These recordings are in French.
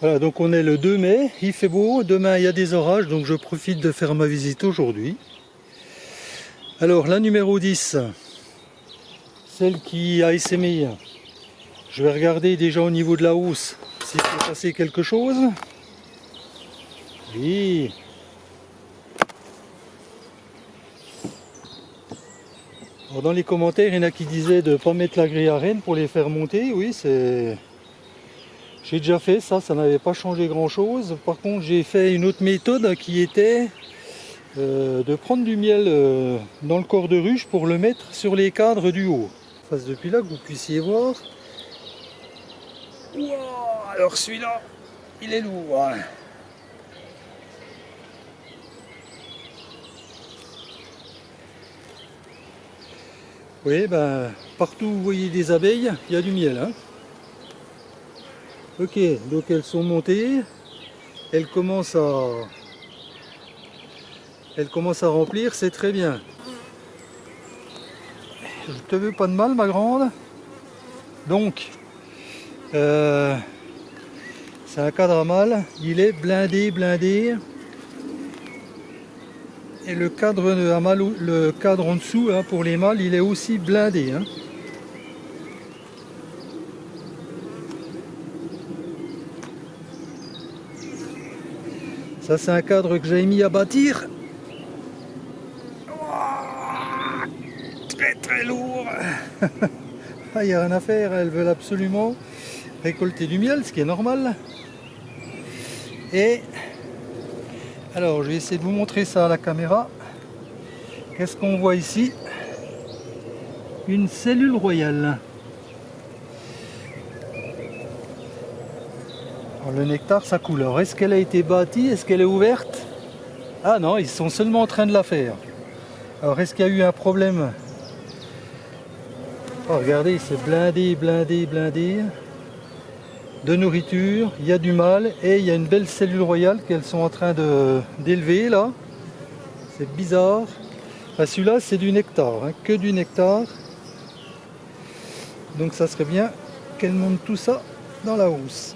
Voilà, donc on est le 2 mai, il fait beau, demain il y a des orages, donc je profite de faire ma visite aujourd'hui. Alors la numéro 10, celle qui a essaimé, je vais regarder déjà au niveau de la housse s'il peut passer quelque chose. Oui. Alors dans les commentaires, il y en a qui disaient de ne pas mettre la grille à renne pour les faire monter. Oui, c'est... J'ai déjà fait ça, ça n'avait pas changé grand chose. Par contre, j'ai fait une autre méthode qui était de prendre du miel dans le corps de ruche pour le mettre sur les cadres du haut. Je fasse depuis là que vous puissiez voir. Wow, alors celui-là, il est lourd. Hein. Oui, ben, partout où vous voyez des abeilles, il y a du miel. Hein. Ok, donc elles sont montées. Elles commencent à remplir, c'est très bien. Je te veux pas de mal, ma grande. Donc, c'est un cadre à mâle. Il est blindé. Et le cadre à mâle, le cadre en dessous, hein, pour les mâles, il est aussi blindé. Hein. Ça, c'est un cadre que j'ai mis à bâtir. Très lourd. Il n'y a rien à faire, elles veulent absolument récolter du miel, ce qui est normal. Et alors, je vais essayer de vous montrer ça à la caméra. Qu'est-ce qu'on voit ici? Une cellule royale. Alors, le nectar, ça coule. Alors, est-ce qu'elle a été bâtie? Est-ce qu'elle est ouverte? Ah non, ils sont seulement en train de la faire. Alors, est-ce qu'il y a eu un problème? Oh, regardez, c'est blindé de nourriture. Il y a du mâle et il y a une belle cellule royale qu'elles sont en train d'élever là. C'est bizarre. Enfin, celui-là, c'est du nectar, hein, que du nectar. Donc ça serait bien qu'elle monte tout ça dans la housse.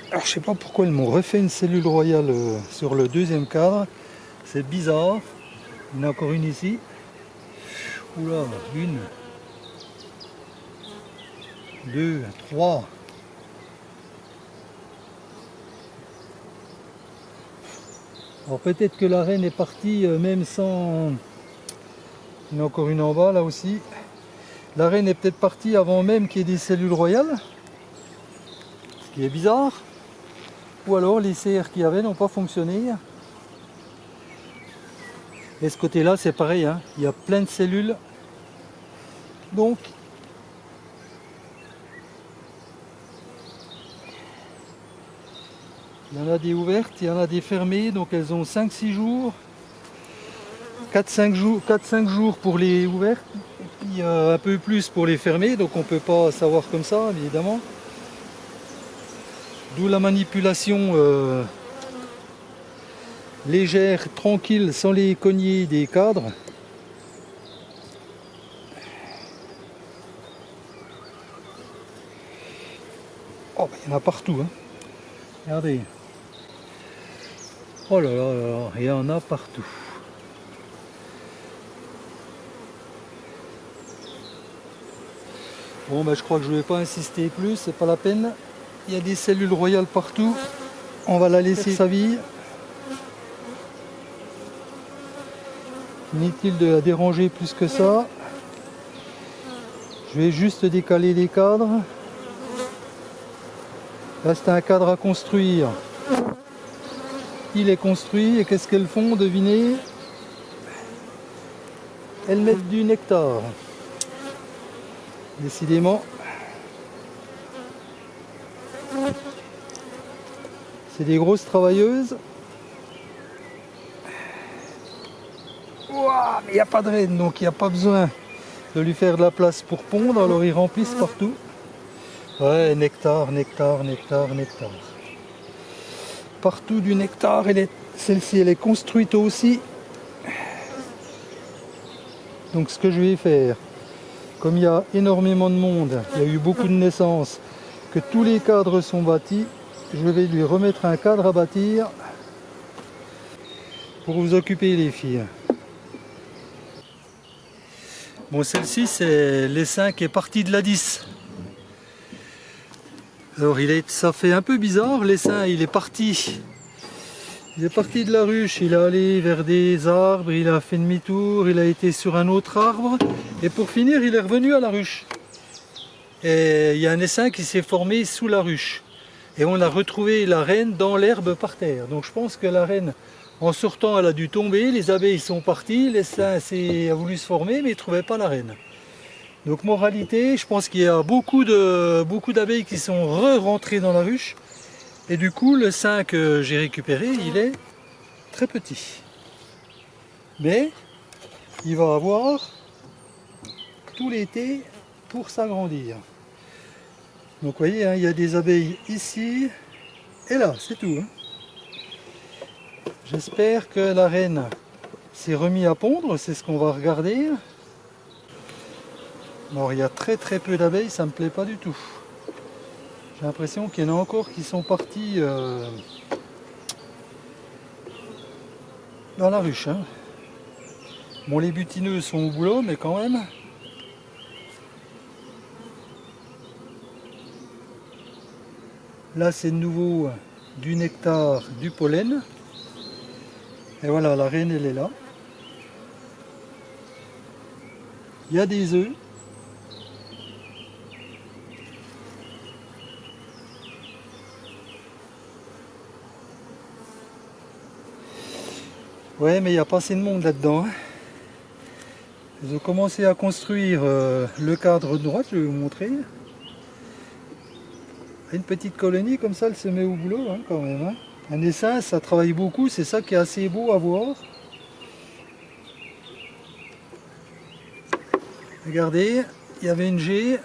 Alors je sais pas pourquoi ils m'ont refait une cellule royale sur le deuxième cadre. C'est bizarre. Il y en a encore une ici. Oula, une, deux, trois. Alors peut-être que la reine est partie même sans... Il y en a encore une en bas là aussi. La reine est peut-être partie avant même qu'il y ait des cellules royales. Ce qui est bizarre. Ou alors les CR qu'il y avait n'ont pas fonctionné. Et ce côté-là c'est pareil, hein. Il y a plein de cellules. Donc il y en a des ouvertes, il y en a des fermées, donc elles ont 5-6 jours. 4-5 jours pour les ouvertes, et puis un peu plus pour les fermées, donc on ne peut pas savoir comme ça, évidemment. D'où la manipulation légère, tranquille, sans les cogner des cadres. Oh, bah, il y en a partout, hein. Regardez. Oh là là là là, il y en a partout. Bon, ben, je crois que je ne vais pas insister plus, c'est pas la peine. Il y a des cellules royales partout. On va la laisser sa vie. Inutile de la déranger plus que ça. Je vais juste décaler les cadres. Là, c'est un cadre à construire. Il est construit et qu'est-ce qu'elles font? Devinez? Elles mettent du nectar. Décidément, c'est des grosses travailleuses. Ouah, mais il n'y a pas de reine, donc il n'y a pas besoin de lui faire de la place pour pondre, alors ils remplissent partout. Ouais, nectar. Partout du nectar, celle-ci elle est construite aussi. Donc ce que je vais faire, comme il y a énormément de monde, il y a eu beaucoup de naissances, que tous les cadres sont bâtis, je vais lui remettre un cadre à bâtir pour vous occuper les filles. Bon, celle-ci c'est l'essaim qui est parti de la 10. Alors ça fait un peu bizarre, l'essaim il est parti de la ruche, il est allé vers des arbres, il a fait demi-tour, il a été sur un autre arbre et pour finir il est revenu à la ruche. Et il y a un essaim qui s'est formé sous la ruche et on a retrouvé la reine dans l'herbe par terre. Donc je pense que la reine, en sortant, elle a dû tomber, les abeilles sont parties, l'essaim a voulu se former mais il ne trouvait pas la reine. Donc moralité, je pense qu'il y a beaucoup d'abeilles qui sont rentrées dans la ruche. Et du coup, le sein que j'ai récupéré, il est très petit. Mais il va avoir tout l'été pour s'agrandir. Donc vous voyez, hein, il y a des abeilles ici et là, c'est tout. Hein. J'espère que la reine s'est remise à pondre, c'est ce qu'on va regarder. Alors il y a très peu d'abeilles, ça me plaît pas du tout. J'ai l'impression qu'il y en a encore qui sont partis dans la ruche. Hein. Bon, les butineux sont au boulot, mais quand même. Là c'est de nouveau du nectar, du pollen. Et voilà, la reine elle est là. Il y a des œufs. Ouais, mais il n'y a pas assez de monde là-dedans. Hein. Ils ont commencé à construire le cadre de droite, je vais vous montrer. Une petite colonie comme ça, elle se met au boulot hein, quand même. Hein. Un essaim, ça travaille beaucoup, c'est ça qui est assez beau à voir. Regardez, il y avait une G.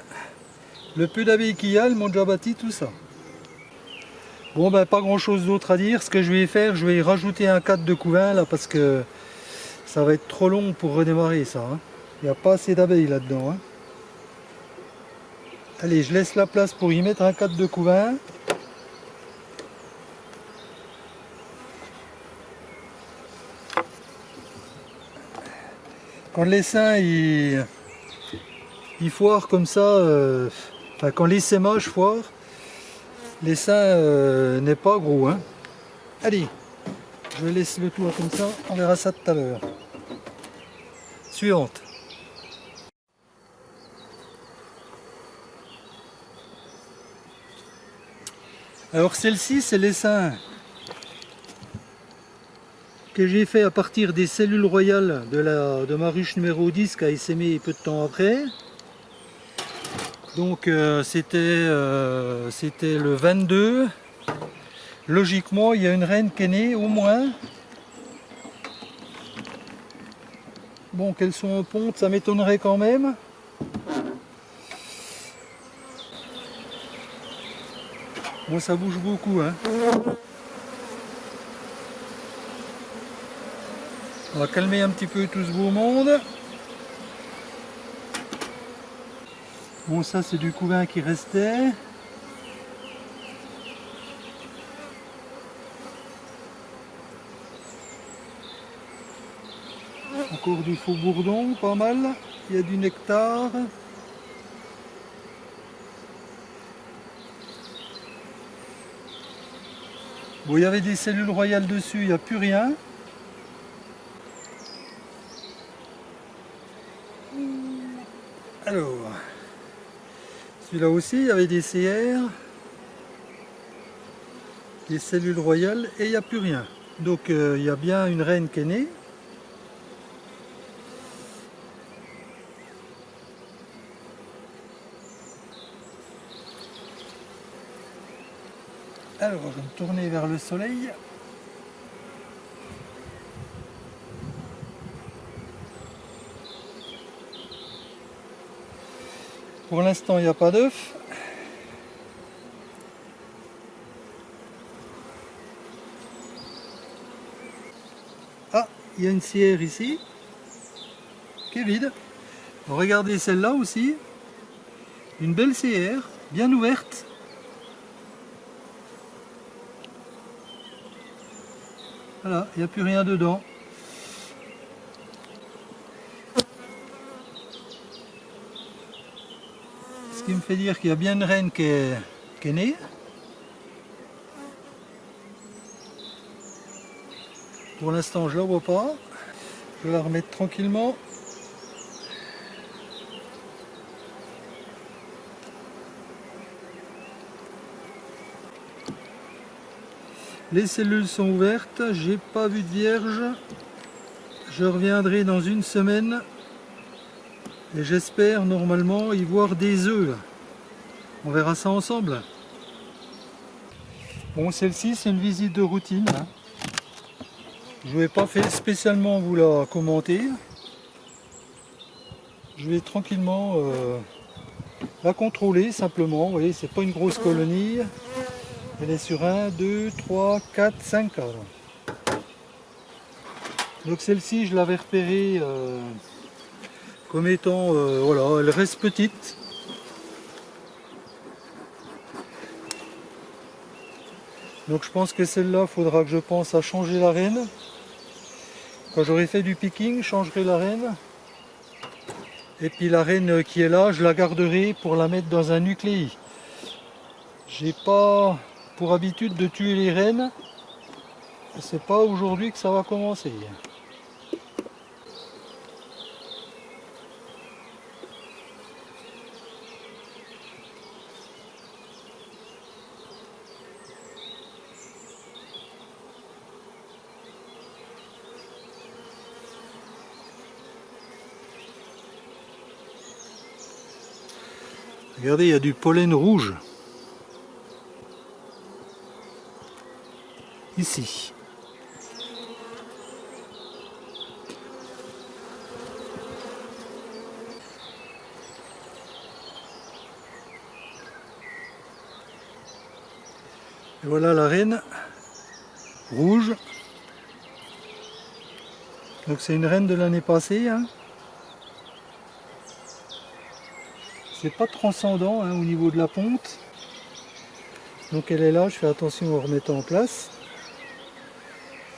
Le peu d'abeilles qu'il y a, elles m'ont déjà bâti tout ça. Bon ben pas grand chose d'autre à dire. Ce que je vais faire, je vais rajouter un cadre de couvain là parce que ça va être trop long pour redémarrer ça. Hein. Il n'y a pas assez d'abeilles là-dedans. Hein. Allez, je laisse la place pour y mettre un cadre de couvain. Quand l'essaim il foire comme ça, enfin quand l'essaimage foire, l'essaim n'est pas gros. Hein. Allez, je laisse le tour comme ça, on verra ça tout à l'heure. Suivante. Alors celle-ci, c'est l'essaim que j'ai fait à partir des cellules royales de ma ruche numéro 10 qui a essaimé peu de temps après. Donc c'était le 22. Logiquement, il y a une reine qui est née au moins. Bon, qu'elles sont en ponte, ça m'étonnerait quand même. Bon, ça bouge beaucoup, hein. On va calmer un petit peu tout ce beau monde. Bon, ça c'est du couvain qui restait. Encore du faux bourdon, pas mal. Il y a du nectar. Bon, il y avait des cellules royales dessus, il n'y a plus rien. Alors, celui-là aussi, il y avait des CR, des cellules royales, et il n'y a plus rien. Donc, il y a bien une reine qui est née. Alors, je vais me tourner vers le soleil. Pour l'instant, il n'y a pas d'œuf. Ah, il y a une CR ici, qui est vide. Regardez celle-là aussi, une belle CR, bien ouverte. Voilà, il n'y a plus rien dedans. Ce qui me fait dire qu'il y a bien une reine qui est née. Pour l'instant, je la vois pas. Je vais la remettre tranquillement. Les cellules sont ouvertes, j'ai pas vu de vierge. Je reviendrai dans une semaine et j'espère normalement y voir des œufs. On verra ça ensemble. Bon, celle-ci c'est une visite de routine. Je vais pas faire spécialement vous la commenter. Je vais tranquillement la contrôler simplement. Vous voyez, c'est pas une grosse colonie. Elle est sur 1, 2, 3, 4, 5 cadres. Donc celle-ci, je l'avais repérée comme étant, voilà, elle reste petite. Donc je pense que celle-là, il faudra que je pense à changer la reine. Quand j'aurai fait du picking, je changerai la reine. Et puis la reine qui est là, je la garderai pour la mettre dans un nucléi. J'ai pas pour habitude de tuer les reines. C'est pas aujourd'hui que ça va commencer. Regardez, il y a du pollen rouge. Ici. Et voilà la reine rouge. Donc c'est une reine de l'année passée. Hein. C'est pas transcendant hein, au niveau de la ponte. Donc elle est là, je fais attention en remettant en place.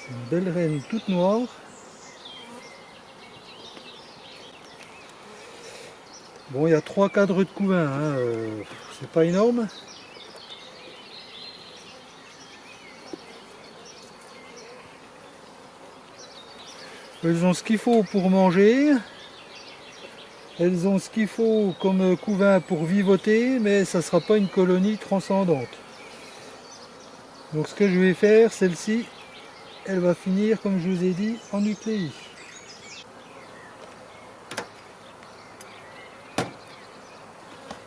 C'est une belle reine toute noire. Bon, il y a 3 cadres de couvain, hein, c'est pas énorme. Elles ont ce qu'il faut pour manger. Elles ont ce qu'il faut comme couvain pour vivoter, mais ça ne sera pas une colonie transcendante. Donc ce que je vais faire, celle-ci, elle va finir, comme je vous ai dit, en nucléi.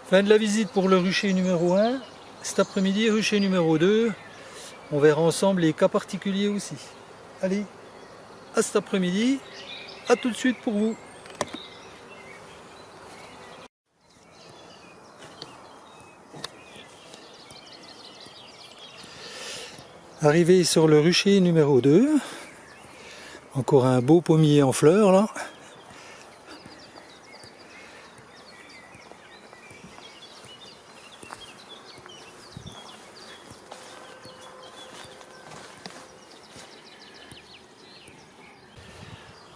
Fin de la visite pour le rucher numéro 1. Cet après-midi, rucher numéro 2. On verra ensemble les cas particuliers aussi. Allez, à cet après-midi. À tout de suite pour vous. Arrivé sur le rucher numéro 2. Encore un beau pommier en fleurs là.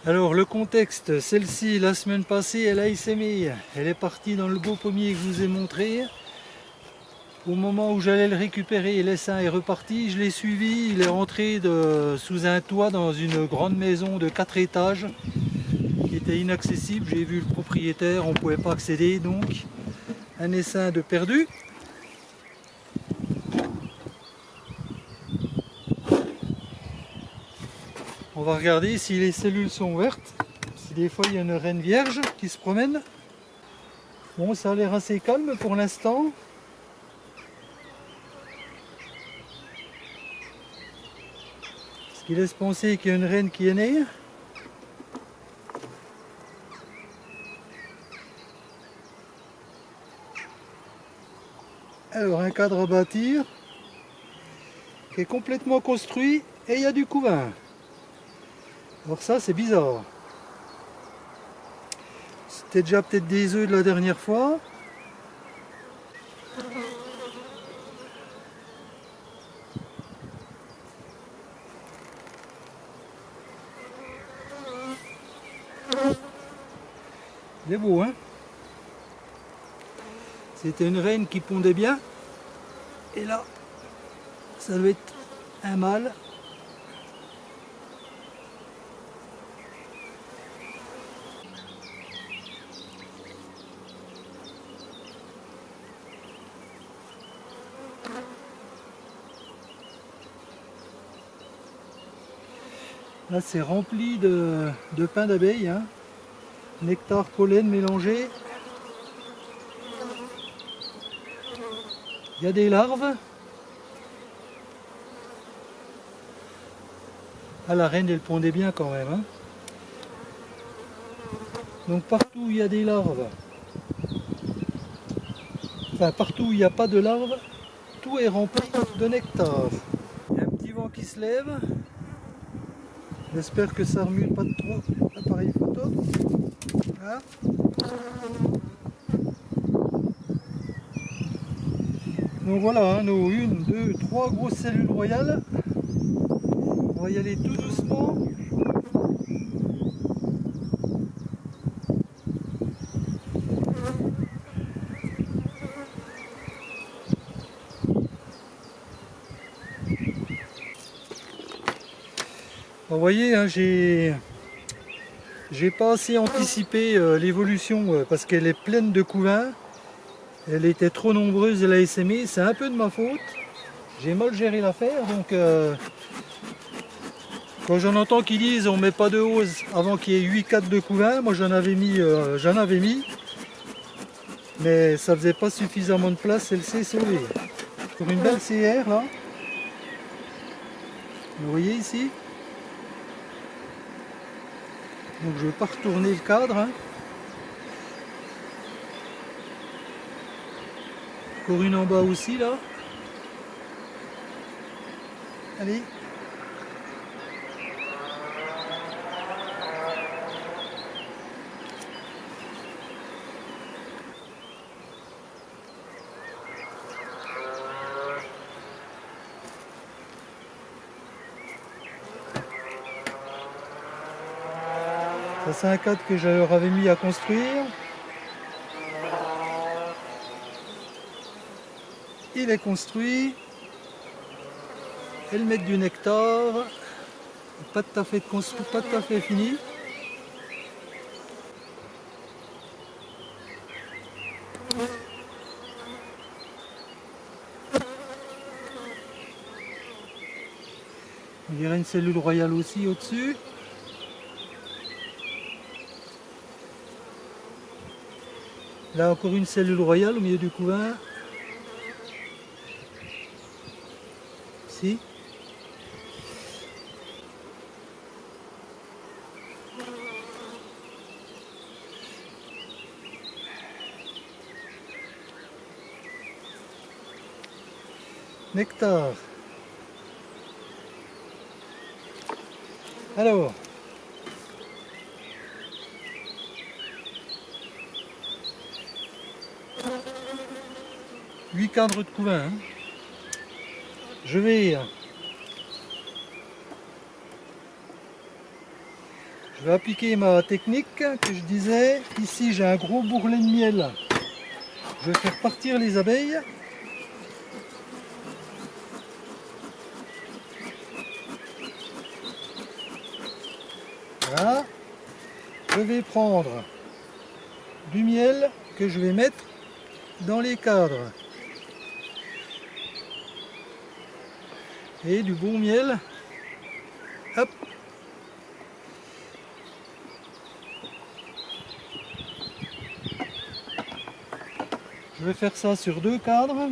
Alors le contexte, celle-ci la semaine passée elle a essaimé, elle est partie dans le beau pommier que je vous ai montré. Au moment où j'allais le récupérer, l'essaim est reparti, je l'ai suivi, il est rentré sous un toit dans une grande maison de 4 étages qui était inaccessible. J'ai vu le propriétaire, on ne pouvait pas accéder, donc un essaim de perdu. On va regarder si les cellules sont ouvertes, si des fois il y a une reine vierge qui se promène. Bon, ça a l'air assez calme pour l'instant. Ce qui laisse penser qu'il y a une reine qui est née. Alors un cadre à bâtir qui est complètement construit et il y a du couvain. Alors ça c'est bizarre. C'était déjà peut-être des œufs de la dernière fois. Il est beau, hein? C'était une reine qui pondait bien. Et là, ça doit être un mâle. Là, c'est rempli de pain d'abeille, hein. Nectar, pollen mélangé. Il y a des larves. Ah, la reine, elle pondait bien quand même, hein. Donc partout où il y a des larves, enfin partout où il n'y a pas de larves, tout est rempli de nectar. Il y a un petit vent qui se lève. J'espère que ça ne remue pas trop l'appareil photo. Voilà. Donc voilà, hein, nos 1, 2, 3 grosses cellules royales. On va y aller tout doucement. Vous voyez, hein, j'ai pas assez anticipé l'évolution parce qu'elle est pleine de couvains. Elle était trop nombreuse, elle a essaimé. C'est un peu de ma faute. J'ai mal géré l'affaire. Donc quand j'en entends qui disent on met pas de hausse avant qu'il y ait 8 4 de couvains, moi j'en avais mis. Mais ça faisait pas suffisamment de place, elle s'est sauvée. Pour une belle CR là. Vous voyez ici. Donc je ne vais pas retourner le cadre. Hein. Encore une en bas aussi là. Allez. Ça c'est un cadre que je leur avais mis à construire. Il est construit. Elles mettent du nectar. Pas tout à fait construit, pas tout à fait fini. On dirait une cellule royale aussi au-dessus. Là encore une cellule royale au milieu du couvain. Ici. Nectar. Alors. Huit cadres de couvain. Hein. Je vais appliquer ma technique que je disais. Ici j'ai un gros bourrelet de miel. Je vais faire partir les abeilles. Voilà. Je vais prendre du miel que je vais mettre dans les cadres. Et du bon miel. Hop. Je vais faire ça sur 2 cadres.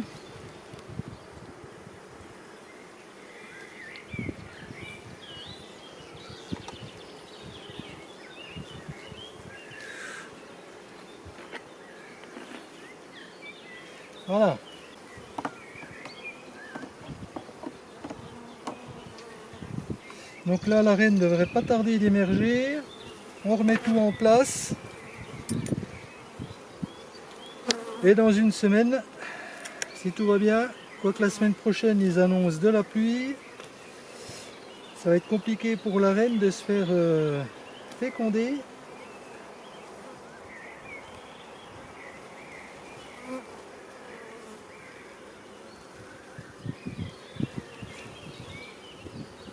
Voilà. Donc là, la reine ne devrait pas tarder d'émerger. On remet tout en place. Et dans une semaine, si tout va bien, quoique la semaine prochaine ils annoncent de la pluie, ça va être compliqué pour la reine de se faire féconder.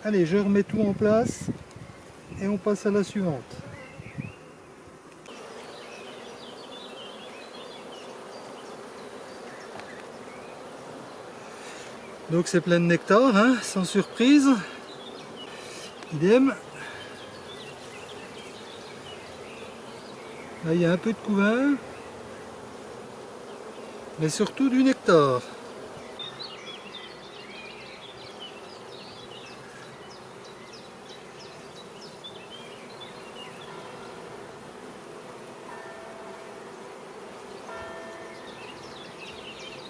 Allez, je remets tout en place et on passe à la suivante. Donc c'est plein de nectar, hein, sans surprise. Idem. Là il y a un peu de couvain, mais surtout du nectar.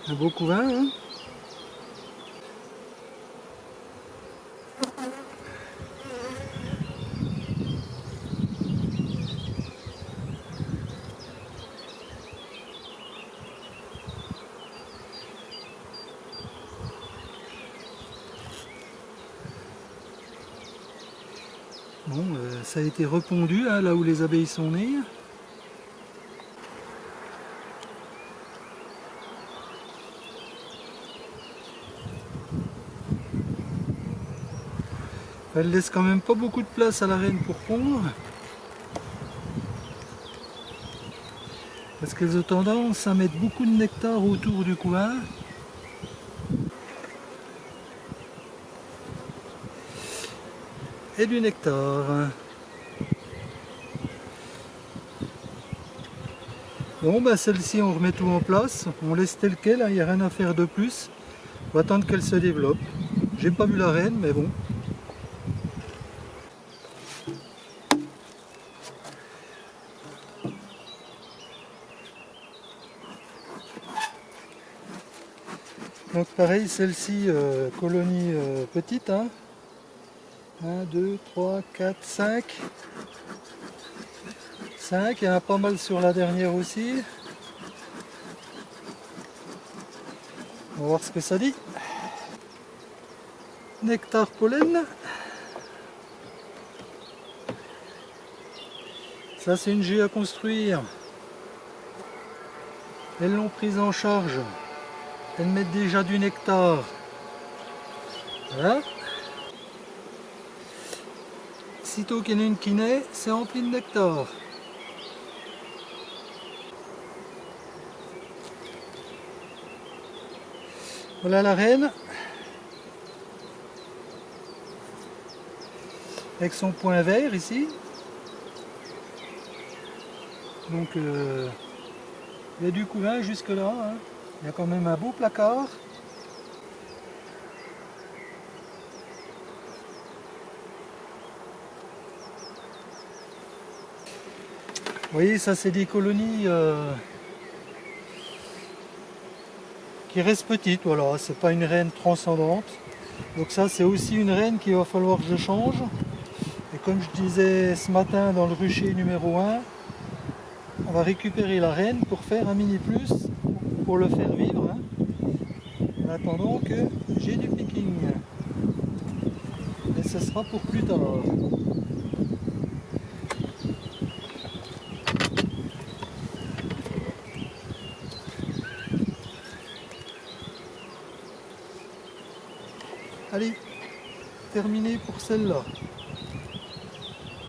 Un beau couvain, hein. Bon, ça a été repondu, hein, là où les abeilles sont nées. Elle laisse quand même pas beaucoup de place à la reine pour pondre. Parce qu'elles ont tendance à mettre beaucoup de nectar autour du couvain. Et du nectar. Bon, bah celle-ci on remet tout en place. On laisse tel quel, il n'y a rien à faire de plus. On va attendre qu'elle se développe. J'ai pas vu la reine, mais bon. Donc pareil, celle-ci, colonie petite, hein. 1, 2, 3, 4, 5. 5, il y en a pas mal sur la dernière aussi. On va voir ce que ça dit. Nectar pollen. Ça c'est une G à construire. Elles l'ont prise en charge. Elles mettent déjà du nectar. Voilà. Sitôt qu'il y en a une qui naît, c'est rempli de nectar. Voilà la reine. Avec son point vert ici. Donc il y a du couvain jusque là, hein. Il y a quand même un beau placard. Vous voyez, ça c'est des colonies qui restent petites, voilà, c'est pas une reine transcendante. Donc ça c'est aussi une reine qu'il va falloir que je change. Et comme je disais ce matin dans le rucher numéro 1, on va récupérer la reine pour faire un mini plus, pour le faire vivre, hein, en attendant que j'ai du picking. Et ce sera pour plus tard. Allez, terminé pour celle-là.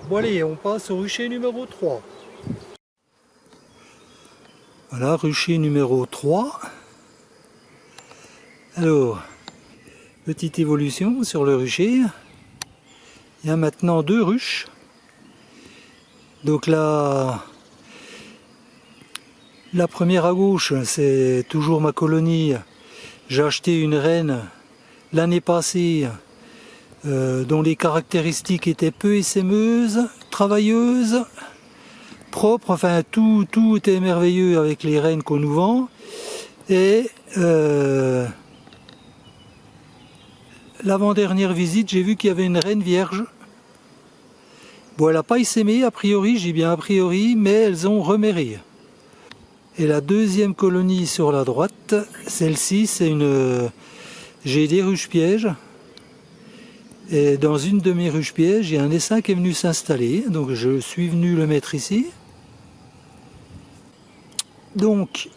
Bon allez, on passe au rucher numéro 3. Voilà, rucher numéro 3. Alors, petite évolution sur le rucher. Il y a maintenant 2 ruches. Donc là, la première à gauche, c'est toujours ma colonie. J'ai acheté une reine l'année passée dont les caractéristiques étaient peu essaimeuses, travailleuses, propres, enfin tout était merveilleux avec les reines qu'on nous vend. Et l'avant-dernière visite, j'ai vu qu'il y avait une reine vierge. Bon, elle n'a pas essaimé a priori, j'ai bien a priori, mais elles ont reméré. Et la deuxième colonie sur la droite, celle-ci, c'est une... J'ai des ruches pièges. Et dans une de mes ruches pièges, il y a un essaim qui est venu s'installer. Donc je suis venu le mettre ici. Donc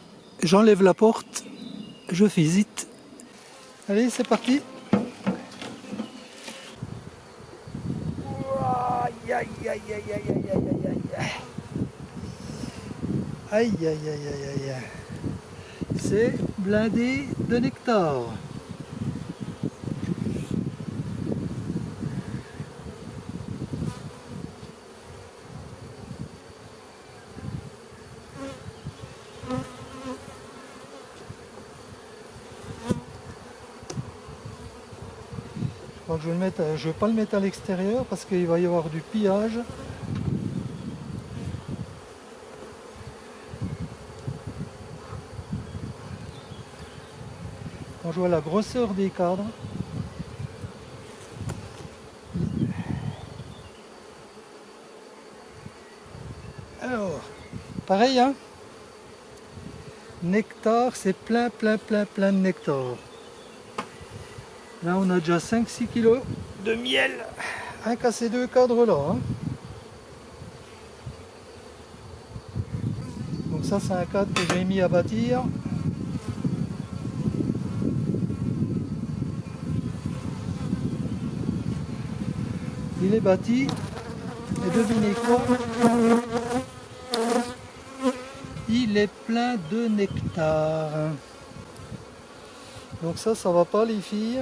j'enlève la porte, je visite. Allez, c'est parti. Aïe aïe aïe aïe aïe aïe aïe aïe. Aïe aïe aïe aïe aïe. C'est blindé de nectar. Je crois que je vais pas le mettre à l'extérieur parce qu'il va y avoir du pillage. Quand je vois la grosseur des cadres. Alors, pareil, hein. Nectar, c'est plein de nectar. Là, on a déjà 5-6 kilos de miel. Un qu'à ces deux cadres là. Hein. Donc ça, c'est un cadre que j'ai mis à bâtir. Il est bâti. Et devinez quoi? Il est plein de nectar. Donc ça va pas les filles.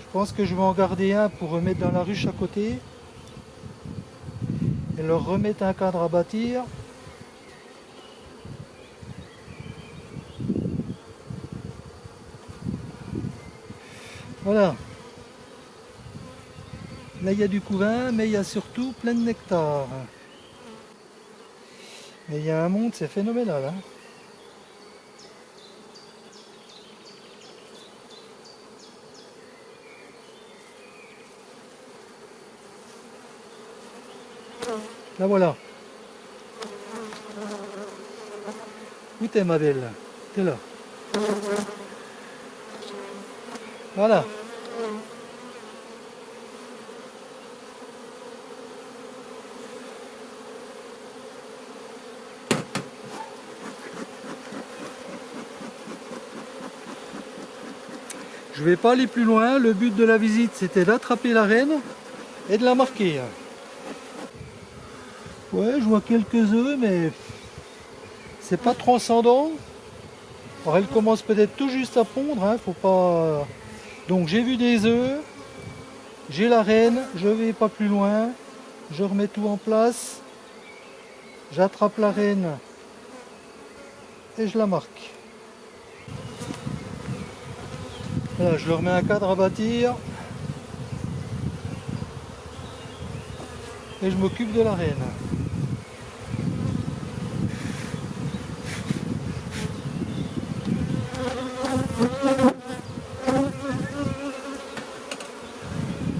Je pense que je vais en garder un pour remettre dans la ruche à côté. Et leur remettre un cadre à bâtir. Voilà. Là il y a du couvain, mais il y a surtout plein de nectar. Et il y a un monde, c'est phénoménal. Hein. Là voilà. Où t'es ma belle? T'es là. Voilà. Je vais pas aller plus loin, le but de la visite c'était d'attraper la reine et de la marquer. Ouais, je vois quelques œufs mais c'est pas transcendant. Alors elle commence peut-être tout juste à pondre, hein, faut pas... Donc j'ai vu des œufs, j'ai la reine, je vais pas plus loin, je remets tout en place, j'attrape la reine et je la marque. Voilà, je leur mets un cadre à bâtir et je m'occupe de la reine.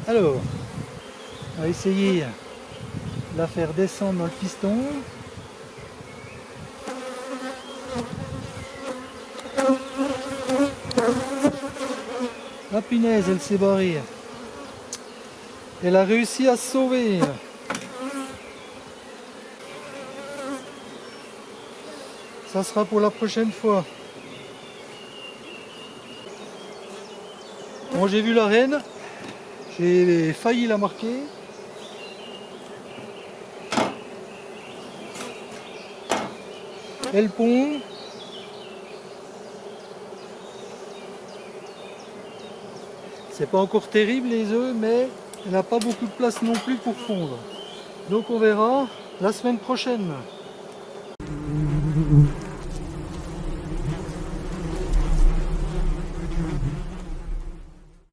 Alors, on va essayer de la faire descendre dans le piston. La punaise, elle s'est barrée. Elle a réussi à se sauver. Ça sera pour la prochaine fois. Bon, j'ai vu la reine. J'ai failli la marquer. Elle pond. C'est pas encore terrible les œufs, mais elle n'a pas beaucoup de place non plus pour fondre. Donc on verra la semaine prochaine.